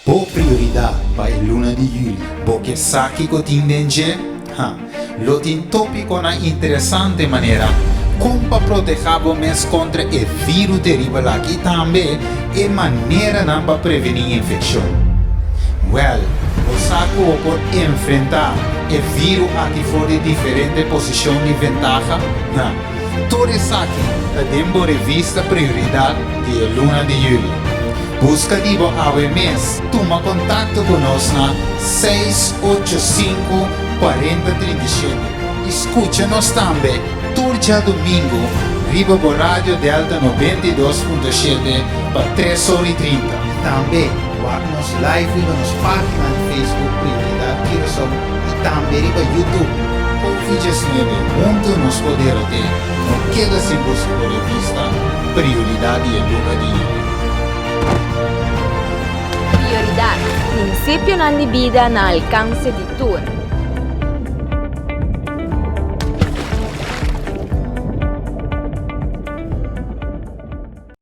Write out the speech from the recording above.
Por prioridade para a luna de julho, porque sabe que tem danger? Lo tem tópico na interessante maneira como proteger vocês contra o vírus terrível aqui também e maneira para prevenir infecção. Well, o saco pode enfrentar o vírus aqui fora de diferente posição de ventaja. Todo isso aqui é revista prioridade de luna de julho. Busca dibo AWMS, toma contato conosco na 685 4037. Escucha-nos também, todo dia domingo, riba por Rádio Delta 92.7 para 3h30. Também, guarda-nos live na nossa página de Facebook Prioridade Tirosol e também riba YouTube. Covid-19, muito nos poder ter. Não queda sem busca por revista Prioridade e Luna de Julho. Prioridad, principio na vida na alcance de tudo.